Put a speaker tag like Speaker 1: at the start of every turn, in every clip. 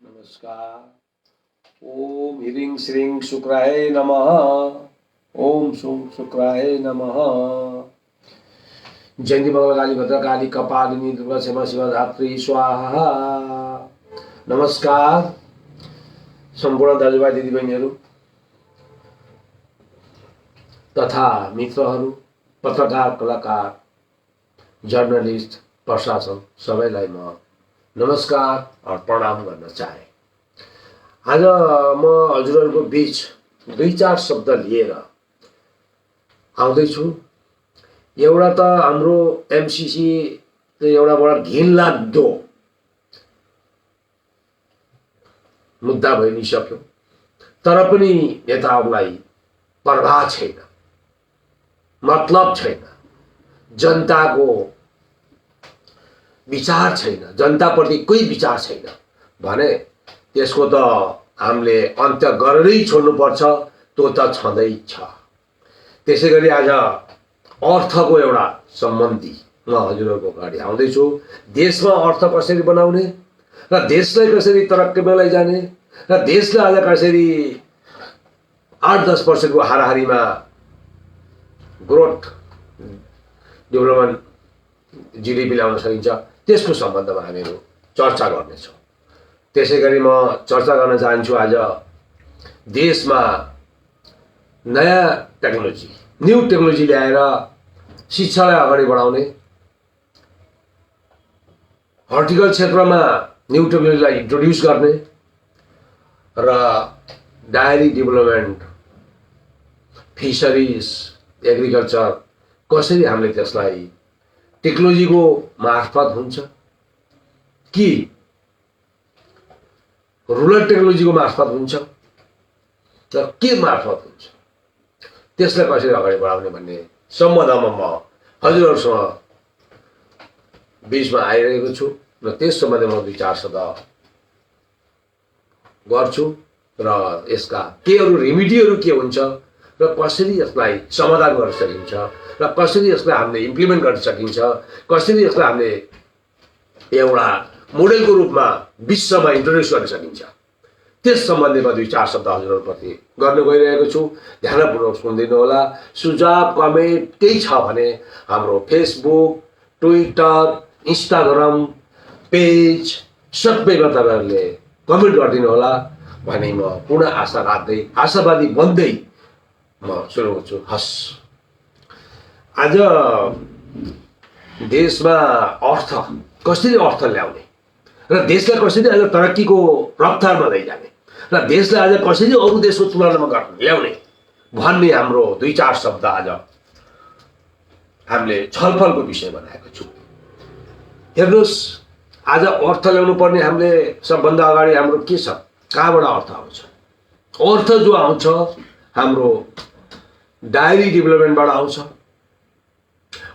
Speaker 1: नमस्कार। ओम ह्रीं श्रीं शुक्राय नमः। ओम शुं शुक्राय नमः। जयंती मंगलकाली भद्रकाली कपालिनी दुर्गा क्षमा शिवा धात्री स्वाहा। नमस्कार सम्पूर्ण दाजुभाइ दिदीबहिनीहरू तथा मित्रहरू, पत्रकार, कलाकार, जर्नलिस्ट, प्रशासन सबैलाई म नमस्कार और प्रणाम गर्न चाहे। आज म हजुरहरूको बीच दुई चार शब्द लिएर आउँदैछु। एउटा त हाम्रो एमसीसी एउटा बडा घिनलाग्दो मुद्दा भइ नि सक्यो, तर पनि नेताहरूलाई प्रभाव छैन, मतलब छैन, जनताको विचार छैन, जनताप्रति कोही विचार छैन भने त्यसको त हामीले अन्त्य गरेरै छोड्नुपर्छ। त्यो त छँदैछ। त्यसै गरी आज अर्थको एउटा सम्बन्धी म हजुरहरूको अगाडि आउँदैछु। देशमा अर्थ कसरी बनाउने र देशलाई कसरी तरक्कीमा लैजाने र देशलाई आज कसरी 8-10% हाराहारीमा ग्रोथ डेभलपमेन्ट जीडीपी ल्याउन सकिन्छ, त्यसको सम्बन्धमा हामीहरू चर्चा गर्नेछौँ। त्यसै गरी म चर्चा गर्न चाहन्छु आज देशमा नयाँ टेक्नोलोजी, न्यू टेक्नोलोजी ल्याएर शिक्षालाई अगाडि बढाउने, हर्टिकल्चर क्षेत्रमा न्यू टेक्नोलोजीलाई इन्ट्रोड्युस गर्ने र डायरी डेभलपमेन्ट, फिसरिज, एग्रिकल्चर कसरी हामीले त्यसलाई टेक्नोलोजीको मार्फत हुन्छ कि रुरल टेक्नोलोजीको मार्फत हुन्छ र के मार्फत हुन्छ त्यसलाई कसरी अगाडि बढाउने भन्ने सम्बन्धमा म हजुरहरूसँग बीचमा आइरहेको छु र त्यस सम्बन्धमा दुई चार शब्द गर्छु र यसका केहरू रेमिडीहरू के हुन्छ र कसरी यसलाई समाधान गर्न सकिन्छ र कसरी यसलाई हामीले इम्प्लिमेन्ट गर्न सकिन्छ, कसरी यसलाई हामीले एउटा मोडेलको रूपमा विश्वमा इन्ट्रोड्युस गर्न सकिन्छ, त्यस सम्बन्धमा दुई चार शब्द हजुरहरूप्रति गर्न गइरहेको छु। ध्यानपूर्वक सुनिदिनु होला। सुझाव कमेन्ट केही छ भने हाम्रो फेसबुक, ट्विटर, इन्स्टाग्राम पेज सबैमा तपाईँहरूले कमेन्ट गरिदिनु होला भने म पूर्ण आशा राख्दै, आशावादी बन्दै म सुरु गर्छु। हस्, आज देशमा अर्थ कसरी अर्थ ल्याउने र देशलाई कसरी आज तरक्कीको रफ्तारमा लैजाने र देशलाई आज कसरी अरू देशको तुलनामा गर्न ल्याउने भन्ने हाम्रो दुई चार शब्द आज हामीले छलफलको विषय बनाएको छु। हेर्नुहोस्, आज अर्थ ल्याउनु पर्ने हामीले सबभन्दा अगाडि हाम्रो के छ, कहाँबाट अर्थ आउँछ? अर्थ जो आउँछ हाम्रो डायरी डेभलपमेन्टबाट आउँछ,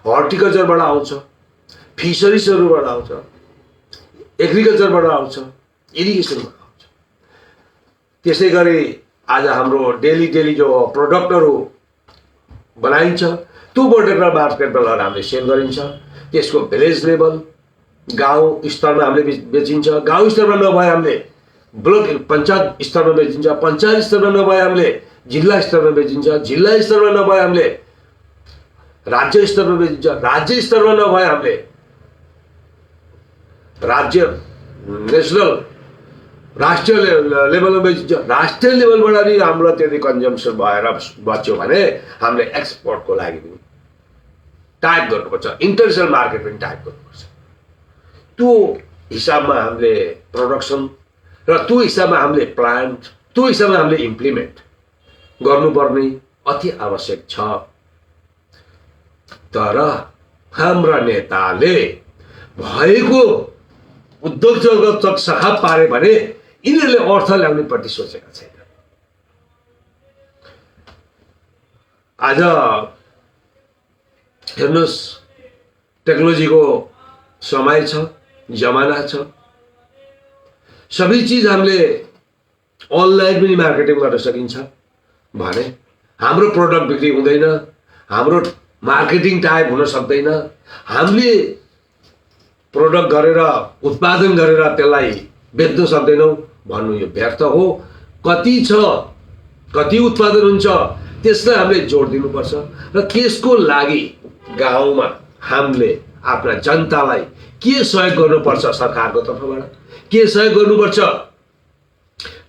Speaker 1: हर्टिकल्चरबाट आउँछ, फिसरिजहरूबाट आउँछ, एग्रिकल्चरबाट आउँछ, इरिगेसनबाट आउँछ। त्यसै गरी आज हाम्रो डेली जो प्रोडक्टहरू बनाइन्छ त्यो प्रोडक्टलाई मार्केटमा लगेर हामीले सेल गरिन्छ। त्यसको भिलेज लेभल, गाउँ स्तरमा हामीले बेचिन्छ, गाउँ स्तरमा नभए हामीले ब्लक पञ्चायत स्तरमा बेचिन्छ, पञ्चायत स्तरमा नभए हामीले जिल्ला स्तरमा बेचिन्छ, जिल्ला स्तरमा नभए हामीले राज्य स्तरमा बेचिन्छ, राज्य स्तरमा नभए हामीले राज्य नेसनल राष्ट्रिय लेभलमा बेचिन्छ, राष्ट्रिय लेभलबाट नि हाम्रो त्यति कन्जम्सन भएर बच्यो भने हामीले एक्सपोर्टको लागि पनि टाइप गर्नुपर्छ, इन्टरनेसनल मार्केट पनि टाइप गर्नुपर्छ। त्यो हिसाबमा हामीले प्रोडक्सन र त्यो हिसाबमा हामीले प्लान्ट, त्यो हिसाबमा हामीले इम्प्लिमेन्ट गर्नुपर्ने अति आवश्यक छ। तर हाम्रा नेताले भएको उद्योग जगत सखाप पारे भने यिनीहरूले अर्थ ल्याउने प्रति सोचेका छैन। आज हेर्नुहोस्, टेक्नोलोजीको समय छ, जमाना छ। सबै चिज हामीले अनलाइन पनि मार्केटिङ गर्न सकिन्छ भने हाम्रो प्रोडक्ट बिक्री हुँदैन, हाम्रो मार्केटिङ टाइप हुन सक्दैन। हामीले प्रोडक्ट गरेर उत्पादन गरेर त्यसलाई बेच्न सक्दैनौँ भन्नु यो व्यर्थ हो। कति छ, कति उत्पादन हुन्छ त्यसलाई हामीले जोड दिनुपर्छ र त्यसको लागि गाउँमा हामीले आफ्ना जनतालाई के सहयोग गर्नुपर्छ, सरकारको तर्फबाट के सहयोग गर्नुपर्छ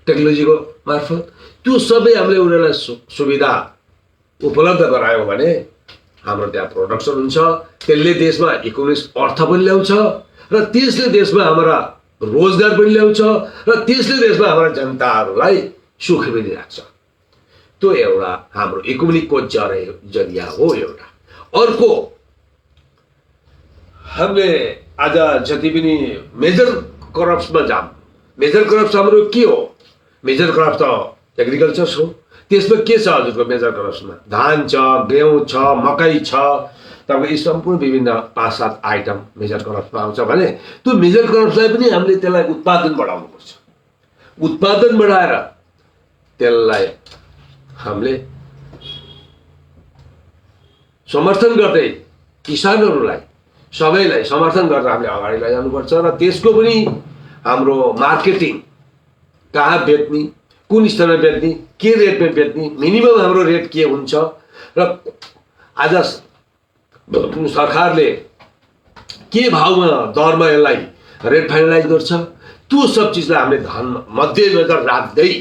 Speaker 1: टेक्नोलोजीको मार्फत, त्यो सबै हामीले उनीहरूलाई सुविधा उपलब्ध गरायौँ भने हाम्रो त्यहाँ प्रोडक्सन हुन्छ, त्यसले देशमा इकोनोमिक अर्थ पनि ल्याउँछ र त्यसले देशमा हाम्रा रोजगार पनि ल्याउँछ र त्यसले देशमा हाम्रा जनताहरूलाई सुख पनि राख्छ। त्यो एउटा हाम्रो इकोनोमिकको जरिया हो एउटा। अर्को हामीले आज जति पनि मेजर क्रप्समा जाम, मेजर क्रप्स हाम्रो के हो? मेजर क्रप्स त एग्रिकल्चर हो। त्यसमा के छ हजुरको मेजर क्रप्समा? धान छ, गेहूँ छ, मकै छ, तपाईँको यी सम्पूर्ण विभिन्न 5-7 आइटम मेजर क्रप्समा आउँछ भने त्यो मेजर क्रप्सलाई पनि हामीले त्यसलाई उत्पादन बढाउनुपर्छ। उत्पादन बढाएर त्यसलाई हामीले समर्थन गर्दै किसानहरूलाई सबैलाई समर्थन गरेर हामीले अगाडि लैजानुपर्छ र त्यसको पनि हाम्रो मार्केटिङ कहाँ बेच्ने, कुन स्तरमा बेच्ने, के रेटमा बेच्ने, मिनिमम हाम्रो रेट के हुन्छ र आज सरकारले के भावमा दरमा यसलाई रेट फाइनलाइज गर्छ, त्यो सब चिजलाई हामीले ध्यान मध्यनजर राख्दै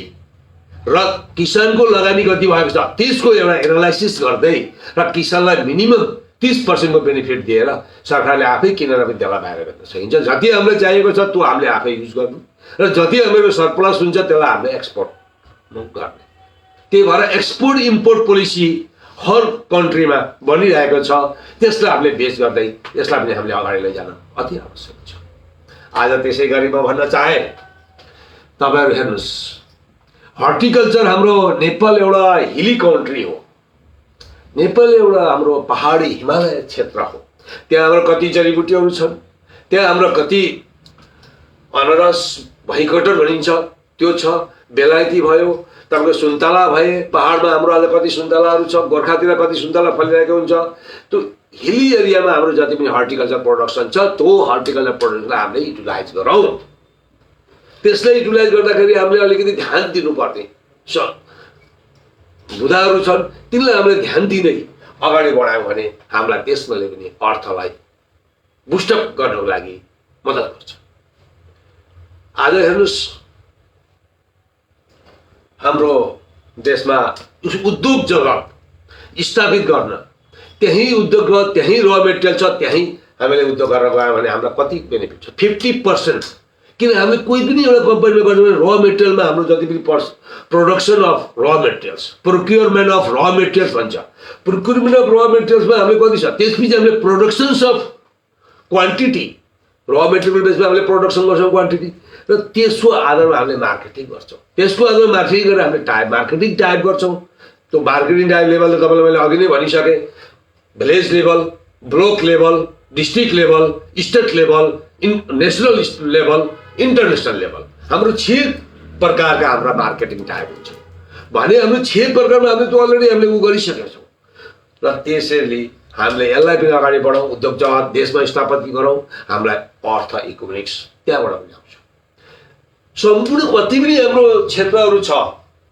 Speaker 1: र किसानको लगानी कति भएको छ त्यसको एउटा एनालाइसिस गर्दै र किसानलाई मिनिमम 30% को बेनिफिट दिएर सरकारले आफै किनेर पनि त्यसलाई बाहिर बेच्न सकिन्छ। जति हामीलाई चाहिएको छ त्यो हामीले आफै युज गर्नु र जति हाम्रो सरप्लस हुन्छ त्यसलाई हामीले एक्सपोर्ट गर्ने। त्यही भएर एक्सपोर्ट इम्पोर्ट पोलिसी हर कन्ट्रीमा बनिरहेको छ, त्यसलाई हामीले बेच गर्दै यसलाई पनि हामीले अगाडि लैजान अति आवश्यक छ। आज त्यसै गरी म भन्न चाहे, तपाईहरु हेर्नुस्, हर्टिकल्चर हाम्रो नेपाल एउटा हिली कन्ट्री हो। नेपाल एउटा हाम्रो पहाडी हिमालय क्षेत्र हो। त्यहाँ हाम्रो कति जडीबुटीहरू छन्, त्यहाँ हाम्रो कति अनरस भैकटर भनिन्छ त्यो छ, बेलायती भयो, तपाईको सुन्तला भए, पहाडमा हाम्रो आज कति सुन्तलाहरू छ, गोर्खातिर कति सुन्तला फलिरहेको हुन्छ। त्यो हिली एरियामा हाम्रो जति पनि हर्टिकल्चर प्रोडक्सन छ त्यो हर्टिकल्चर प्रोडक्सनलाई हामीले युटिलाइज गरौँ। त्यसलाई युटिलाइज गर्दाखेरि हामीले अलिकति ध्यान दिनुपर्ने बुदाहरू छन्, तिनलाई हामीले ध्यान दिँदै अगाडि बढायौँ भने हामीलाई त्यसले पनि अर्थलाई बुस्टअप गर्नको लागि मद्दत गर्छ। आज हेर्नुस्, हाम्रो देशमा उद्योग जगत स्थापित गर्न, त्यही उद्योग त्यही र मेटेरियल छ, त्यही हामीले उद्योग गरेर गयौँ भने हामीलाई कति बेनिफिट छ? 50%। किन हामीले कोही पनि एउटा कम्पनीमा गर्छौँ भने र मेटेरियलमा हाम्रो जति पनि प्रोडक्सन अफ र मेटेरियल्स, प्रोक्योरमेन्ट अफ र मेटेरियल्स भन्छ। प्रोक्योरमेन्ट अफ र मेटेरियल्समा हामीले कति छ? त्यसपछि हामीले प्रोडक्सन्स अफ क्वान्टिटी, र मेटेरियल बेसमा हामीले प्रोडक्सन गर्छौँ क्वान्टिटी, र त्यसको आधारमा हामीले मार्केटिङ गर्छौँ। त्यसको आधारमा मार्केटिङ गरेर हामीले मार्केटिङ टाइप गर्छौँ। त्यो मार्केटिङ टाइप लेभल त तपाईँलाई मैले अघि नै भनिसकेँ, village level, block level, district level, state level, national level, international level, हाम्रो 6 प्रकारका हाम्रा मार्केटिङ टाइप हुन्छ भने हाम्रो 6 प्रकारमा हामीले त्यो अलरेडी हामीले गरिसकेका छौँ। र त्यसैले हामीले यसलाई पनि अगाडि बढाउँ, उद्योग जगत देशमा स्थापित गरौँ, हामीलाई अर्थ इकोनोमिक्स त्यहाँबाट पनि आउँछ। सम्पूर्ण कति पनि हाम्रो क्षेत्रहरू छ,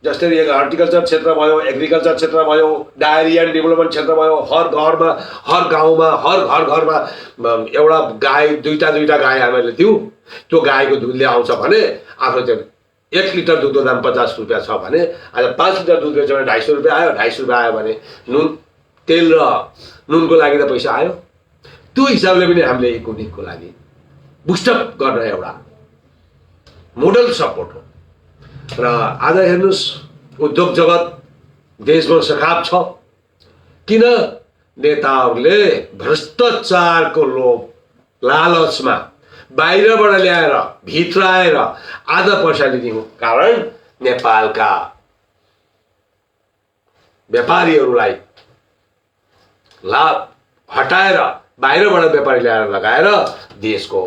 Speaker 1: जस्तै हर्टिकल्चर क्षेत्र भयो, एग्रिकल्चर क्षेत्र भयो, डायरी एन्ड डेभलपमेन्ट क्षेत्र भयो। हर घरमा, हर गाउँमा, हर घरमा एउटा गाई, दुईटा गाई हामीले दिउँ, त्यो गाईको दुधले आउँछ भने आफ्नो त्यो 1 लिटर दुधको दाम 50 रुपियाँ छ भने आज 5 लिटर दुध बेच्यो भने 250 रुपियाँ आयो। 250 रुपियाँ आयो भने नुन, तेल र नुनको लागि त पैसा आयो। त्यो हिसाबले पनि हामीले इकोनोमिकको लागि बुस्टअप गर्न एउटा मोडल सपोर्ट हो। र आज हेर्नुस्, उद्योग जगत देशमा सखाप छ। किन? नेताहरूले भ्रष्टाचारको लोभ लालचमा बाहिरबाट ल्याएर भित्र आएर आधा पैसा लिनुको कारण नेपालका व्यापारीहरूलाई लाभ हटाएर बाहिरबाट व्यापारी ल्याएर लगाएर देशको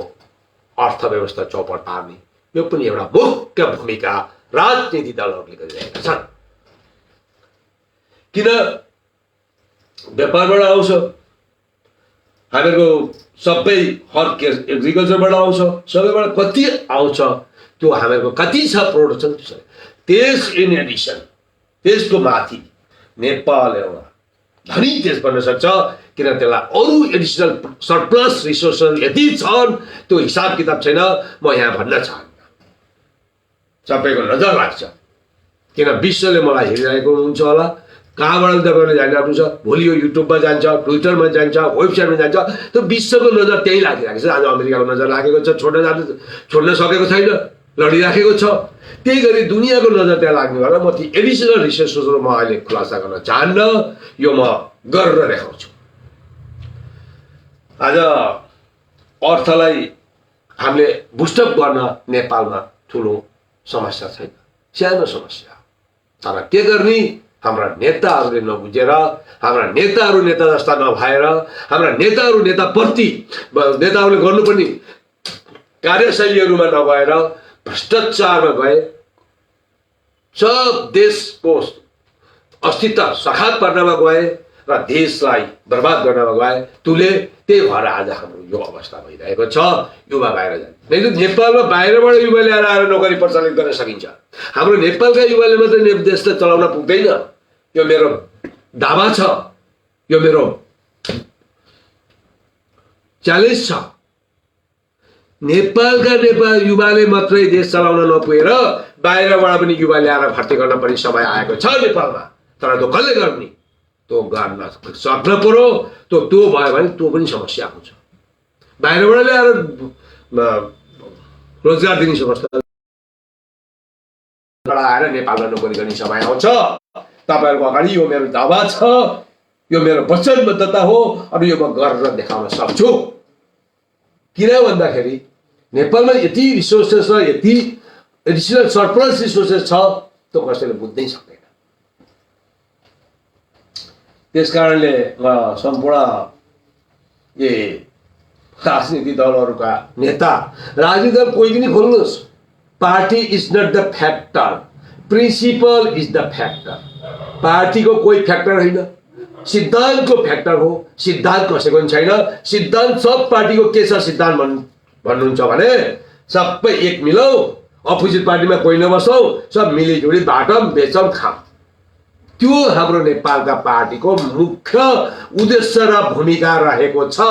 Speaker 1: अर्थव्यवस्था चौपट पार्ने यो पनि एउटा मुख्य भूमिका राजनीति दलहरूले गरिरहेका छन्। किन? व्यापारबाट आउँछ, हामीहरूको सबै एग्रिकल्चरबाट आउँछ, सबैबाट कति आउँछ त्यो हामीहरूको कति छ प्रोडक्सन त्यस इन एडिसन त्यसको माथि नेपाल एउटा धनी देश बन्न सक्छ किन त्यसलाई अरू एडिसनल सरप्लस रिसोर्सेस यति छन् त्यो हिसाब किताब छैन म यहाँ भन्न चाहन्न सबैको नजर लाग्छ किन विश्वले मलाई हेरिरहेको हुन्छ होला कहाँबाट तपाईँहरूले जानिराख्नु छ भोलि यो युट्युबमा जान्छ ट्विटरमा जान्छ वेबसाइटमा जान्छ त्यो विश्वको नजर त्यही लागिरहेको छ आज अमेरिकाको नजर लागेको छ छोड्न सकेको छैन लडिराखेको छ त्यही गरी दुनियाँको नजर त्यहाँ लाग्ने भएर म ती एडिसनल रिसोर्सेसहरू म अहिले खुलासा गर्न चाहन्न यो म गरेर देखाउँछु आज अर्थलाई हामीले बुस्टअप गर्न नेपालमा ठुलो समस्या छैन सानो समस्या तर के गर्ने हाम्रा नेताहरूले नबुझेर हाम्रा नेताहरू नेता जस्ता नभएर हाम्रा नेताहरू नेताहरूले गर्नुपर्ने कार्यशैलीहरूमा नगएर भ्रष्टाचारमा गए सब देशको अस्तित्व सखात पार्नमा गए र देशलाई बर्बाद गर्नमा गए त्यही भएर आज हाम्रो यो अवस्था भइरहेको छ युवा बाहिर जाने नेपालमा बाहिरबाट युवा ल्याएर आएर नोकरी प्रचलित गर्न सकिन्छ हाम्रो नेपालका युवाले मात्रै देशलाई चलाउन पुग्दैन यो मेरो दावा छ यो मेरो च्यालेन्ज छ नेपालका युवाले मात्रै देश चलाउन नपुगेर बाहिरबाट पनि युवा ल्याएर भर्ती गर्न पनि समय आएको छ नेपालमा तर त्यो कसले गर्ने त्यो गर्न सक्न पर्यो त्यो भयो भने त्यो पनि समस्या आउँछ बाहिरबाट ल्याएर रोजगार दिने समस्या आएर नेपालमा नोकरी गर्ने समय आउँछ तपाईहरुको अगाडि यो मेरो दावा छ यो मेरो वचनबद्धता हो अनि यो म गरेर देखाउन सक्छु किन भन्दाखेरि नेपालमा यति रिसोर्सेस र यति एडिसनल सरप्लस रिसोर्सेस छ त्यो कसैले बुझ्दै सक्दैन त्यसकारणले सम्पूर्ण राजनीतिक दलहरूका नेता राजनीतिक दल कोही पनि खोल्नुहोस् party is not the factor principle is the factor पार्टीको कोही फ्याक्टर होइन सिद्धान्तको फ्याक्टर हो सिद्धान्त कसैको पनि छैन सिद्धान्त सब पार्टीको के छ सिद्धान्त भन्नुहुन्छ भने सबै एक मिलाऊ अपोजिट पार्टीमा कोही नबसौँ सब मिलिजुली बाटम बेचौँ खाऊ त्यो हाम्रो नेपालका पार्टीको मुख्य उद्देश्य र भूमिका रहेको छ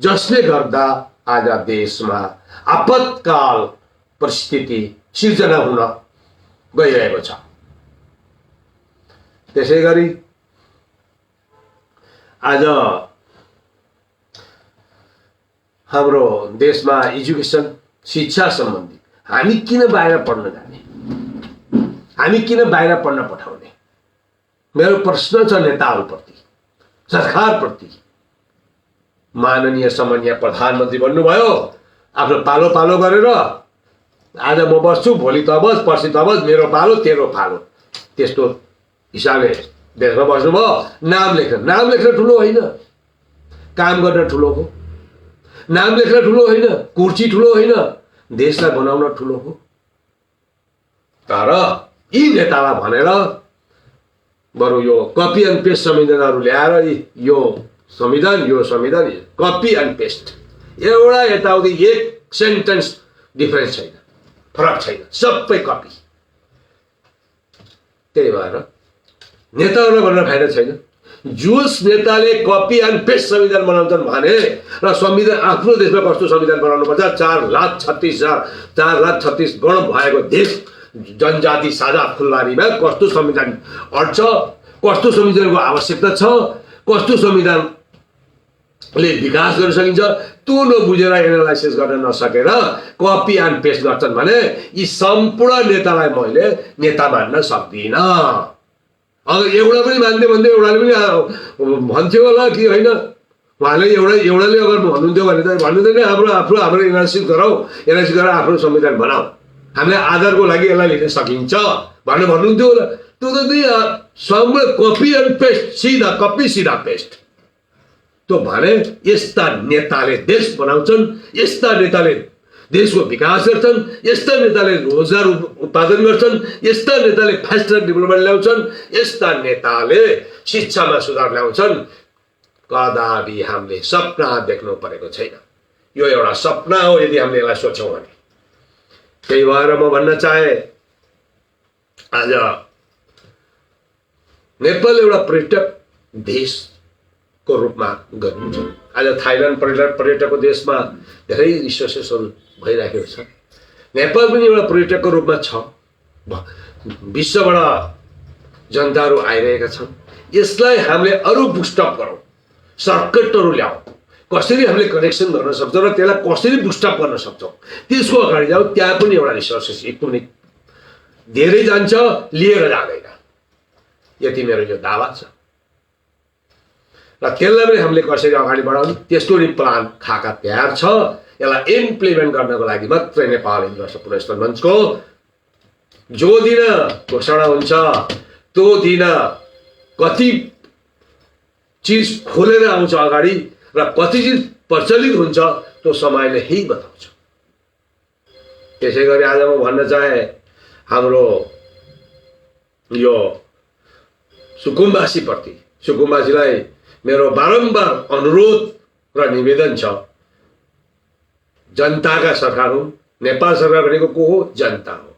Speaker 1: जसले गर्दा आज देशमा आपतकाल परिस्थिति सिर्जना हुन गइरहेको छ त्यसैगरी आज हाम्रो देशमा एजुकेसन शिक्षा सम्बन्धी हामी किन बाहिर पढ्न जाने हामी किन बाहिर पढ्न पठाउने मेरो प्रश्न छ नेताहरूप्रति सरकारप्रति माननीय सम्माननीय प्रधानमन्त्री भन्नुभयो आफ्नो पालो पालो गरेर आज म बस्छु भोलि त बस पर्सि त बस मेरो पालो तेरो पालो त्यस्तो हिसाबले देशमा बस्नुभयो नाम लेख्न ठुलो होइन काम गर्न ठुलो हो नाम लेख्न ठुलो होइन कुर्सी ठुलो होइन देशलाई बनाउन ठुलो हो तर यी नेतालाई भनेर बरु यो कपी एन्ड पेस्ट संविधानहरू ल्याएर यो संविधान कपी एन्ड पेस्ट एउटा यताउति एक सेन्टेन्स डिफरेन्स छैन फरक छैन सबै कपी त्यही भएर नेताहरूलाई भनेर फाइदा छैन जुस नेताले कपी एन्ड पेस्ट संविधान बनाउँछन् भने र संविधान आफ्नो देशमा कस्तो संविधान बनाउनु पर्छ 4,36,000 गण भएको देश जनजाति साझा फुलबारीमा कस्तो संविधान अड्छ कस्तो संविधानको आवश्यकता छ कस्तो संविधानले विकास गर्न सकिन्छ त्यो नबुझेर एनालाइसिस गर्न नसकेर कपी एन्ड पेस्ट गर्छन् भने यी सम्पूर्ण नेतालाई मैले नेता मान्न सक्दिनँ अगर एउटा पनि मान्दै भन्दै एउटाले पनि भन्थ्यो होला कि होइन उहाँले एउटाले अगर भन्नुहुन्थ्यो भने त भन्नुहुँदैन हाम्रो एनालाइसिस गरौँ एनालाइसिस गरेर आफ्नो संविधान बनाऊ हामीले आधारको लागि यसलाई लेख्न सकिन्छ भनेर भन्नुहुन्थ्यो होला त्यो त सम्पूर्ण कपी एन्ड पेस्ट सिधा कपी सिधा पेस्ट त्यो भने यस्ता नेताले देश बनाउँछन् यस्ता नेताले देशको विकास गर्छन् यस्ता नेताले रोजगार उत्पादन गर्छन् यस्ता नेताले फास्ट ट्र्याक डेभलपमेन्ट ल्याउँछन् यस्ता नेताले शिक्षामा सुधार ल्याउँछन् कदापि हामीले सपना देख्नु परेको छैन यो एउटा सपना हो यदि हामीले यसलाई सोच्छौँ भने त्यही भएर म भन्न चाहे आज नेपाल एउटा पर्यटक देशको रूपमा गरिन्छ। आज थाइल्यान्ड पर्यटकको देशमा धेरै रिसोर्सेसहरू भइराखेको छ। नेपाल पनि एउटा पर्यटकको रूपमा छ। विश्वबाट जनताहरू आइरहेका छन्। यसलाई हामीले अरू बुस्टअप गरौँ, सर्किटहरू ल्याऊ, कसरी हामीले कनेक्सन गर्न सक्छौँ र त्यसलाई कसरी बुस्टअप गर्न सक्छौँ, त्यसको अगाडि जाऊ। त्यहाँ पनि एउटा रिसोर्सेस इकोनोमिक धेरै जान्छ, लिएर जाँदैन। यति मेरो यो दावा छ र त्यसलाई पनि हामीले कसरी अगाडि बढाउने त्यसको नि प्लान खाका तयार छ। यसलाई इम्प्लिमेन्ट गर्नको लागि मात्रै नेपाल हिन्दू पुनर्स्थापना मञ्चको जो दिन घोषणा हुन्छ त्यो दिन कति चिज खोलेर आउँछ अगाडि र कति चिज प्रचलित हुन्छ त्यो समयले यही बताउँछ। त्यसै गरी आज म भन्न चाहे हाम्रो यो सुकुम्बासीप्रति, सुकुम्बासीलाई मेरो बारम्बार अनुरोध र निवेदन छ, जनताका सरकार हुन्। नेपाल सरकार भनेको को हो? जनता हो।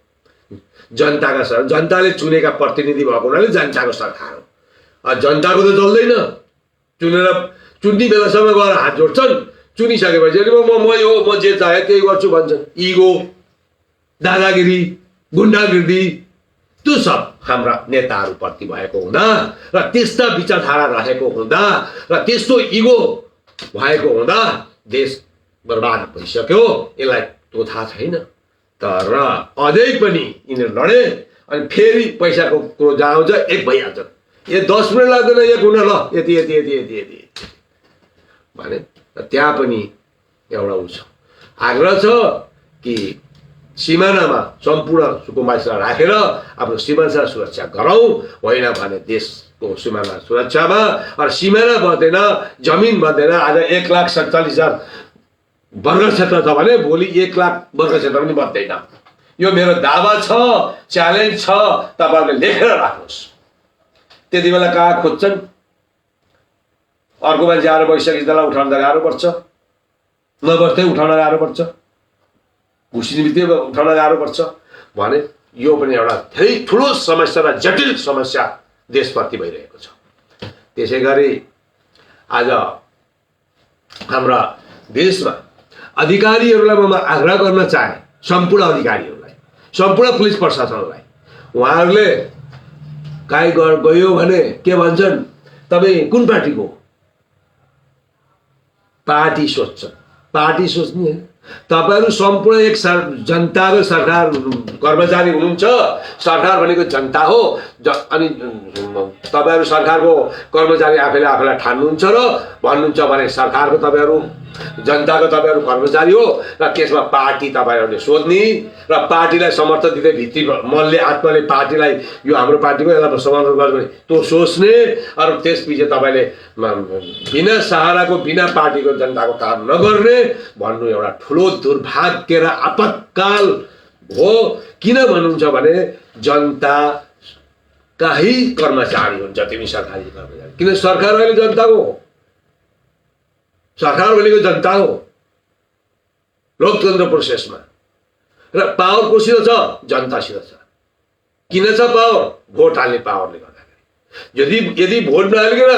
Speaker 1: जनताका सरकार, जनताले चुनेका प्रतिनिधि भएको हुनाले जनताको सरकार हो। जनताको त चल्दैन। चुन्ने बेलासम्म गएर हात जोड्छन्, चुनिसकेपछि म जे चाहे त्यही गर्छु भन्छन्। इगो, दादागिरी, गुन्डागिर्दी, त्यो सब हाम्रा नेताहरूप्रति भएको हुँदा र त्यस्ता विचारधारा रहेको हुँदा र त्यस्तो इगो भएको हुँदा देश बर्बाद भइसक्यो। यसलाई त्यो थाहा छैन। तर अझै पनि यिनीहरू लडे अनि फेरि पैसाको कुरो जहाँ आउँछ एक भइहाल्छ। 10 मिनट लाग्दैन एक हुन, ल यति यति यति यति यति भने त्यहाँ पनि एउटा उ छ, आग्रह छ कि सिमानामा सम्पूर्ण सुकुम्बासीलाई राखेर आफ्नो सीमाना सुरक्षा गरौँ। होइन भने देशको सीमाना सुरक्षामा र सिमाना बढ्दैन, जमिन बढ्दैन। आज 1,47,000 वर्ग क्षेत्र छ भने भोलि 1 लाख वर्ग क्षेत्र पनि बढ्दैन। यो मेरो दावा छ, च्यालेन्ज छ। तपाईँहरूले लेखेर राख्नुहोस्। त्यति बेला कहाँ खोज्छन्? अर्को मान्छे आएर बसिसकेपछि त्यसलाई उठाउन गाह्रो पर्छ, नबस्दै उठाउन गाह्रो पर्छ, घुसिने बित्तिकै उठाउन गाह्रो पर्छ भने यो पनि एउटा धेरै ठुलो समस्या र जटिल समस्या देशप्रति भइरहेको छ। त्यसै गरी आज हाम्रा देशमा अधिकारीहरूलाई म आग्रह गर्न चाहे, सम्पूर्ण अधिकारीहरूलाई, सम्पूर्ण पुलिस प्रशासनलाई, उहाँहरूले काहीँ गयो भने के भन्छन्? तपाईँ कुन पार्टीको? पार्टी सोध्छ। पार्टी सोच्ने तपाईँहरू सम्पूर्ण एक जनताको सरकार कर्मचारी हुनुहुन्छ। सरकार भनेको जनता हो। अनि तपाईँहरू सरकारको कर्मचारी आफैलाई ठान्नुहुन्छ र भन्नुहुन्छ भने सरकारको तपाईँहरू, जनताको तपाईँहरू कर्मचारी हो र त्यसमा पार्टी तपाईँहरूले सोध्ने र पार्टीलाई समर्थन दिँदै भित्री मनले आत्माले पार्टीलाई यो हाम्रो पार्टीको यसलाई समर्थन गर्ने त्यो सोच्ने। अरू त्यसपछि तपाईँले बिना सहाराको, बिना पार्टीको जनताको काम नगर्ने भन्नु एउटा ठुलो दुर्भाग्य र आपतकाल हो। किन भन्नुहुन्छ भने जनता काही कर्मचारी हुन्छ, तिमी सरकारी कर्मचारी। किन? सरकार अहिले जनताको हो। सरकार भनेको जनता हो लोकतन्त्र प्रोसेसमा। र पावर कोसित छ? जनतासित छ। किन छ पावर? भोट हाल्ने पावरले गर्दाखेरि। यदि भोट नहालिकन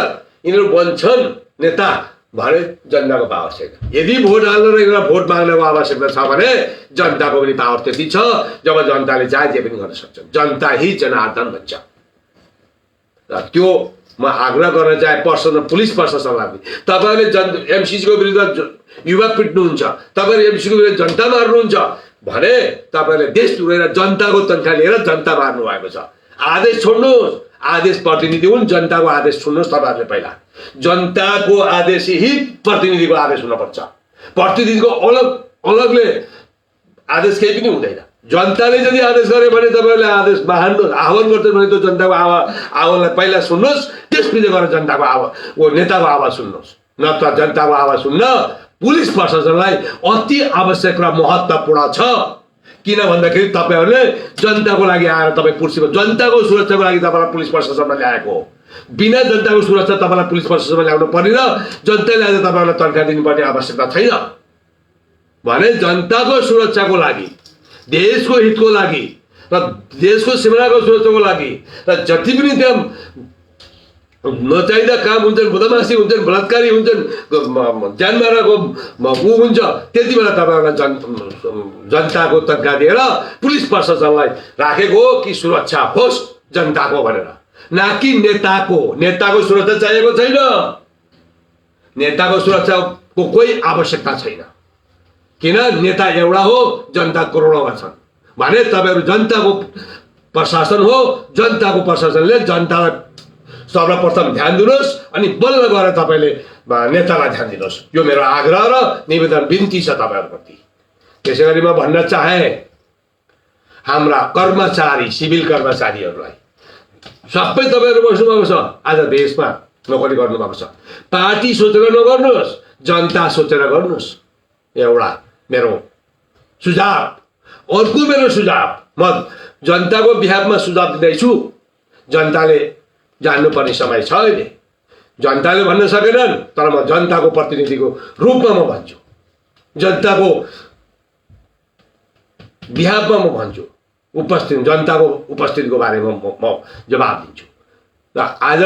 Speaker 1: यिनीहरू बन्छन् नेता भने जनताको पावर छैन। यदि भोट हाल्न र यिनीहरूलाई भोट माग्नको आवश्यकता छ भने जनताको पनि पावर त्यति छ। जब जनताले चाहे जे पनि गर्न सक्छन्। जनता ही जनार्दन भन्छ। र त्यो म आग्रह गर्न चाहे पुलिस प्रशासनलाई पनि, तपाईँहरूले एमसिसीको विरुद्ध युवा पिट्नुहुन्छ, तपाईँहरूले एमसिसीको विरुद्ध जनता मार्नुहुन्छ भने तपाईँहरूले देश टुरेर जनताको तनखा लिएर जनता मार्नु भएको छ। आदेश छोड्नुहोस्। आदेश प्रतिनिधि हुन्, जनताको आदेश सुन्नुहोस्। तपाईँहरूले पहिला जनताको आदेश ही प्रतिनिधिको आदेश हुनुपर्छ। प्रतिनिधिको अलगले आदेश केही पनि हुँदैन। जनताले यदि आदेश गरे भने तपाईँहरूले आदेश आह्वान गर्छन् भने त्यो जनताको आह्वानलाई पहिला सुन्नुहोस्, त्यसपछि गएर जनताको आवाज, नेताको आवाज सुन्नुहोस्। नत्र जनताको आवाज सुन्न पुलिस प्रशासनलाई अति आवश्यक र महत्त्वपूर्ण छ। किन भन्दाखेरि तपाईँहरूले जनताको लागि आएर तपाईँ कुर्सीमा, जनताको सुरक्षाको लागि तपाईँलाई पुलिस प्रशासनमा ल्याएको हो। बिना जनताको सुरक्षा तपाईँलाई पुलिस प्रशासनमा ल्याउनु पर्ने र जनताले आज तपाईँहरूलाई तनखा दिनुपर्ने आवश्यकता छैन भने जनताको सुरक्षाको लागि देशको हितको लागि र देशको सीमानाको सुरक्षाको लागि र जति पनि त्यहाँ नचाहिँदा काम हुन्छन्, बदमासी हुन्छन्, बलात्कारी हुन्छन्, ज्यान माराको ऊ हुन्छ, त्यति बेला तपाईँहरूलाई जनताको तर्का दिएर पुलिस प्रशासनलाई राखेको हो कि सुरक्षा होस् जनताको भनेर, न कि नेताको सुरक्षा चाहिएको छैन। नेताको सुरक्षाको कोही आवश्यकता छैन, किन नेता एउटा हो, जनता करोडौँमा छन् भने तपाईँहरू जनताको प्रशासन हो। जनताको प्रशासनले जनतालाई सर्वप्रथम ध्यान दिनुहोस् अनि बल्ल गएर तपाईँले नेतालाई ध्यान दिनुहोस्। यो मेरो आग्रह र निवेदन बिन्ती छ तपाईँहरूप्रति। त्यसै गरी म भन्न चाहे हाम्रा कर्मचारी, सिभिल कर्मचारीहरूलाई सबै तपाईँहरू बस्नुभएको छ, आज देशमा नोकरी गर्नुभएको छ, पार्टी सोचेर नगर्नुहोस्, जनता सोचेर गर्नुहोस्। एउटा मेरो सुझाव। अर्को मेरो सुझाव, म जनताको बिहाफमा सुझाव दिँदैछु। जनताले जान्नुपर्ने समय छ अहिले। जनताले भन्न सकेनन्, तर म जनताको प्रतिनिधिको रूपमा म भन्छु, जनताको बिहाफमा म भन्छु, जनताको उपस्थितिको बारेमा म जवाब दिन्छु। र आज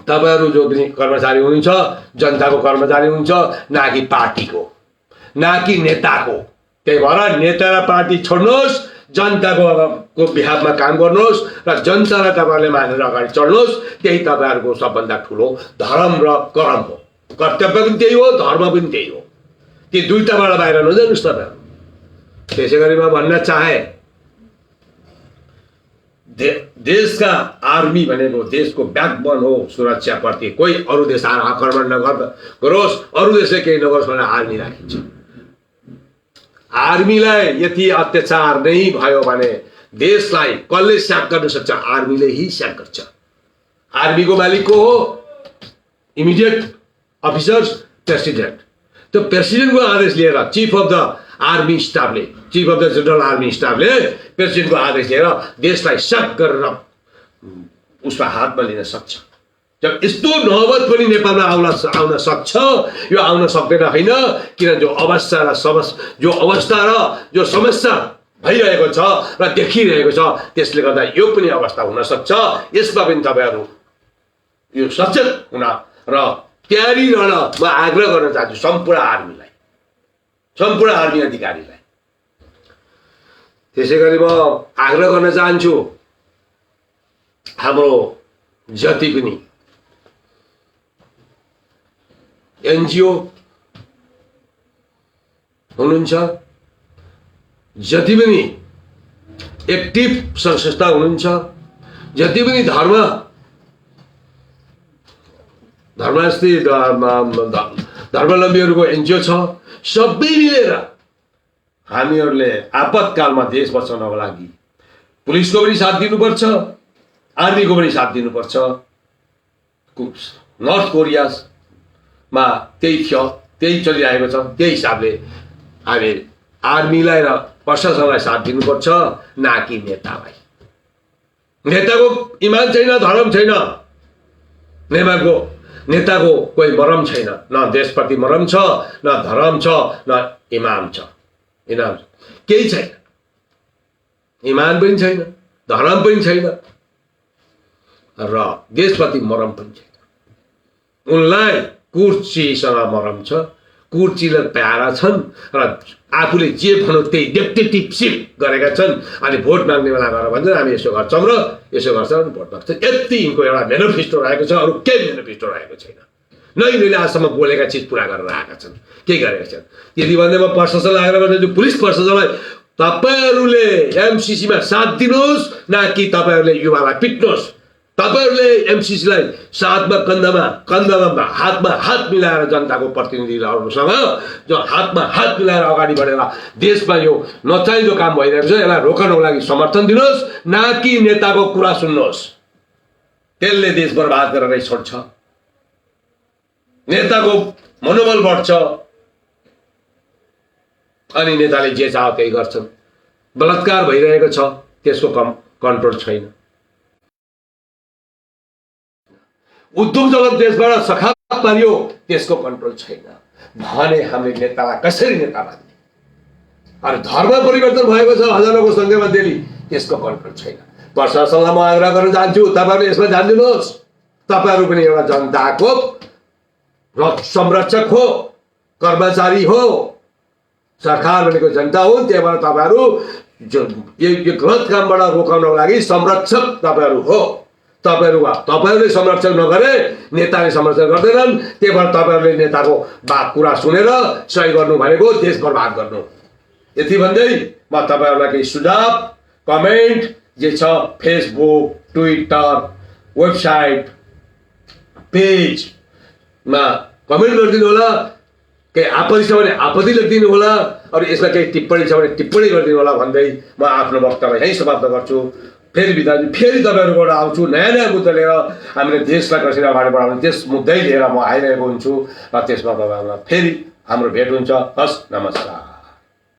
Speaker 1: तपाईँहरू जो पनि कर्मचारी हुनुहुन्छ, जनताको कर्मचारी हुनुहुन्छ, न कि पार्टीको, न कि नेताको। त्यही भएर नेता र पार्टी छोड्नुहोस्, जनताको बिहाफमा काम गर्नुहोस् र जनतालाई तपाईँहरूले मानेर अगाडि चढ्नुहोस्। त्यही तपाईँहरूको सबभन्दा ठुलो धर्म र कर्म हो। कर्तव्य पनि त्यही हो, धर्म पनि त्यही हो। ती दुईटाबाट बाहिर नजानुहोस् तपाईँहरू। त्यसै गरी म भन्न चाहे देशका आर्मी भनेको देशको ब्याकबोन हो। सुरक्षाप्रति कोही अरू देश आक्रमण नगरोस्, अरू देशले केही नगरोस् भनेर आर्मी राखिन्छ। आर्मीलाई यति अत्याचार नै भयो भने देशलाई कसले स्याक गर्न सक्छ? आर्मीले ही स्याक गर्छ। आर्मीको मालिक को हो? Immediate officers, president. त्यो प्रेसिडेन्टको आदेश लिएर चीफ अफ द आर्मी स्टाफले, chief of the general army स्टाफले प्रेसिडेन्टको आदेश लिएर देशलाई स्याक गरेर उसमा हातमा लिन सक्छ। जब यस्तो नौबत पनि नेपालमा आउन सक्छ, यो आउन सक्दैन होइन, किन जो अवस्था र जो समस्या भइरहेको छ र देखिरहेको छ, त्यसले गर्दा यो पनि अवस्था हुन सक्छ। यसमा पनि तपाईँहरू यो सचेत हुन र तयारी रहन म आग्रह गर्न चाहन्छु सम्पूर्ण आर्मीलाई, सम्पूर्ण आर्मी अधिकारीलाई। त्यसै गरी म आग्रह गर्न चाहन्छु हाम्रो जति पनि एनजिओ हुनुहुन्छ, जति पनि एक्टिभ संस्था हुनुहुन्छ, जति पनि धर्मावलम्बीहरूको एनजिओ छ, सबै मिलेर हामीहरूले आपतकालमा देश बचाउनको लागि पुलिसको पनि साथ दिनुपर्छ, आर्मीको पनि साथ दिनुपर्छ। नर्थ कोरियामा त्यही थियो, त्यही चलिरहेको छ। त्यही हिसाबले हामी आर्मीलाई र प्रशासनलाई साथ दिनुपर्छ, न कि नेतालाई। नेताको इमान छैन, धर्म छैन, नेताको कोही मरम छैन। न देशप्रति मरम छ, न धर्म छ, न इमान छ, केही छैन। इमान पनि छैन, धर्म पनि छैन र देशप्रति मरम पनि छैन। उनलाई कुर्सीसँग मरम छ, कुर्सीले प्यारा छन् र आफूले जे भनौँ त्यही डिक्टेटरशिप गरेका छन्। अनि भोट माग्ने बेला गएर भन्छन् हामी यसो गर्छौँ र यसो गर्छौँ अनि भोट माग्छन्। यति यिनको एउटा मेनिफेस्टो रहेको छ, अरू केही मेनिफेस्टो रहेको छैन। न यिनीहरूले आजसम्म बोलेका चिज पुरा गरेर आएका छन्, केही गरेका छन्। यदि भन्दैमा प्रशासनलाई आग्रह गर्दैछु, पुलिस प्रशासनलाई तपाईँहरूले एमसिसीमा साथ दिनुहोस्, न कि तपाईँहरूले युवालाई पिट्नुहोस्। तपाईँहरूले एमसिसीलाई साथमा कन्दामा हातमा हात मिलाएर जनताको प्रतिनिधिहरूसँग जो हातमा हात मिलाएर अगाडि बढेर देशमा यो नचाहिँदो काम भइरहेको छ यसलाई रोक्नको लागि समर्थन दिनुहोस्, न कि नेताको कुरा सुन्नुहोस्। त्यसले देश बर्बाद गरेरै छोड्छ। नेताको मनोबल बढ्छ अनि नेताले जे चाह त्यही गर्छन्। बलात्कार भइरहेको छ, त्यसको कन्ट्रोल छैन। उद्योग जगत देशबाट सखाप पारियो, त्यसको कन्ट्रोल छैन। भने हामीले नेतालाई कसरी नेता मान्ने? अनि धर्म परिवर्तन भएको छ हजारौंको संख्यामा दिल्ली, त्यसको कन्ट्रोल छैन। प्रशासनलाई म आग्रह गर्न चाहन्छु, तपाईँहरूले यसमा ध्यान दिनुहोस्। तपाईँहरू पनि एउटा जनताको संरक्षक हो, कर्मचारी हो, सरकार भनेको जनता हो। त्यही भएर तपाईँहरू यो गलत कामबाट रोकाउनको लागि संरक्षक तपाईँहरू हो। तपाईँहरूले संरक्षण नगरे नेताले संरक्षण गर्दैनन्। त्यही भएर तपाईँहरूले नेताको बात कुरा सुनेर सही गर्नु भनेको देश बर्बाद गर्नु। यति भन्दै म तपाईँहरूलाई केही सुझाव कमेन्ट जे छ फेसबुक, ट्विटर, वेबसाइट पेजमा कमेन्ट गरिदिनु होला। केही आपत्ति छ भने आपत्ति लेखिदिनु होला। अरू यसमा केही टिप्पणी छ भने टिप्पणी गरिदिनु होला भन्दै म आफ्नो वक्तव्य यहीँ समाप्त गर्छु। फेरि तपाईँहरूबाट आउँछु नयाँ नयाँ मुद्दा लिएर। हामीले देशलाई कसरी अगाडि बढाउने त्यस मुद्दै लिएर म आइरहेको हुन्छु र त्यसमा तपाईँहरूलाई फेरि हाम्रो भेट हुन्छ। हस्, नमस्कार।